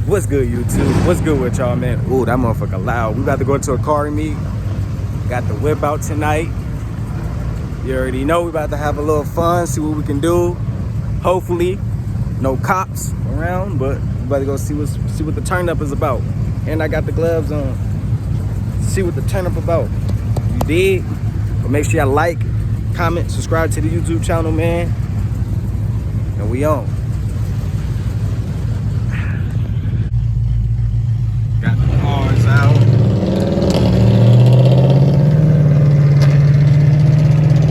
What's good, YouTube? What's good with y'all, man? Ooh, that motherfucker loud. We about to go to a car meet. Got the whip out tonight. You already know we about to have a little fun, see what we can do. Hopefully, no cops around, but we about to go see what the turn up is about. And I got the gloves on. See what the turn up about. You dig? But make sure y'all like, comment, subscribe to the YouTube channel, man. And we on. Got the cars out.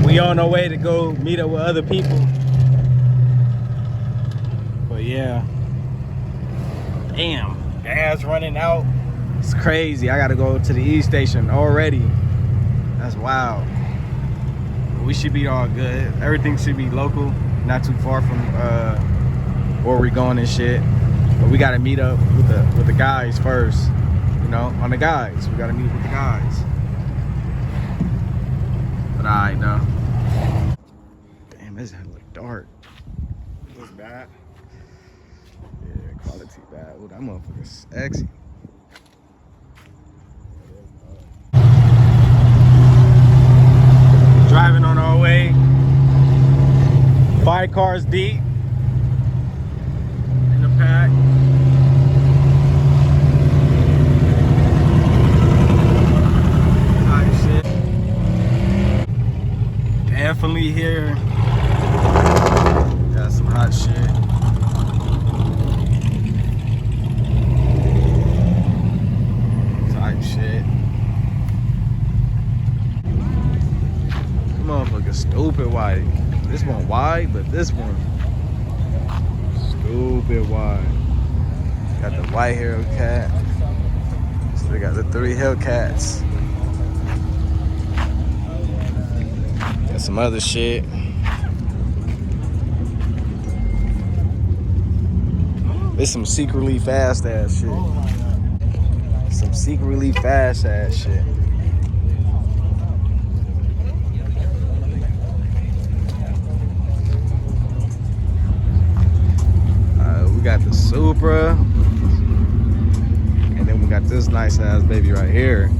We on our way to go meet up with other people. But yeah. Damn, gas running out. It's crazy. I gotta go to the E station already. That's wild. But we should be all good. Everything should be local, not too far from where we going and shit. But we gotta meet up with the guys first. You know, on the guys. We gotta meet with the guys. But alright though. Damn, this look dark. Looks bad. Yeah, quality bad. Oh, that motherfucker's sexy. Driving on our way. 5 cars deep. In the pack. Hot shit. Definitely here. Got some hot shit. Type shit. Motherfucker stupid wide. This one wide, but this one stupid wide. Got the white Hellcat. Still got the 3 Hellcats. Got some other shit. It's some secretly fast ass shit. Some secretly fast ass shit. We got the Supra, and then we got this nice ass baby right here.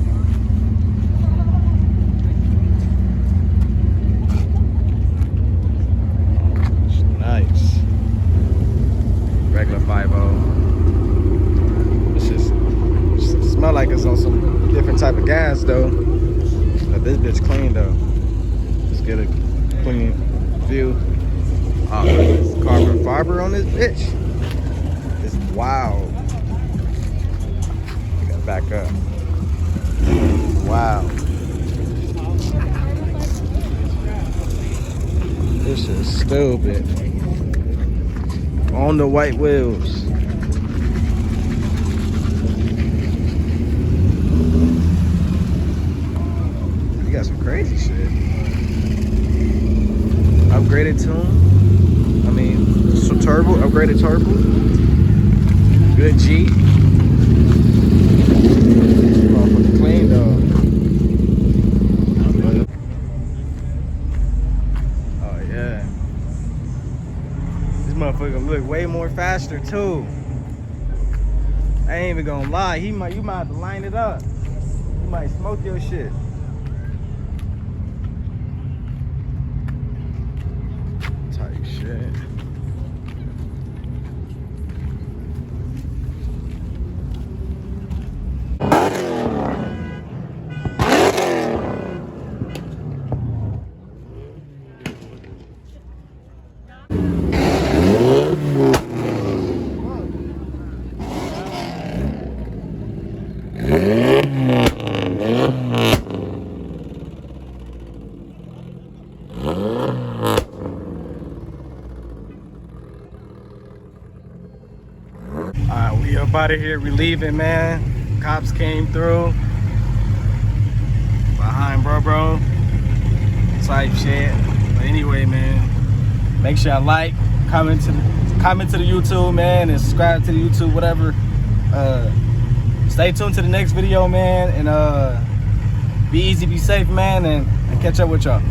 It's nice. Regular 5.0. It's just smell like it's on some different type of gas though. But this bitch clean though. Just get a clean view. Oh, there's carbon fiber on this bitch. It's wild. We gotta back up. Wow. This is stupid. On the white wheels. You got some crazy shit. Upgraded tune. I mean, so turbo, upgraded turbo. Good G. Motherfucker clean though. Oh yeah. This motherfucker look way more faster too. I ain't even gonna lie. You might have to line it up. You might smoke your shit. Type shit. Alright, we up out of here. We leaving, man. Cops came through. Behind bro. Type shit. But anyway, man, make sure I like, comment to the YouTube, man, and subscribe to the YouTube, whatever. Stay tuned to the next video, man, and be easy, be safe, man, and catch up with y'all.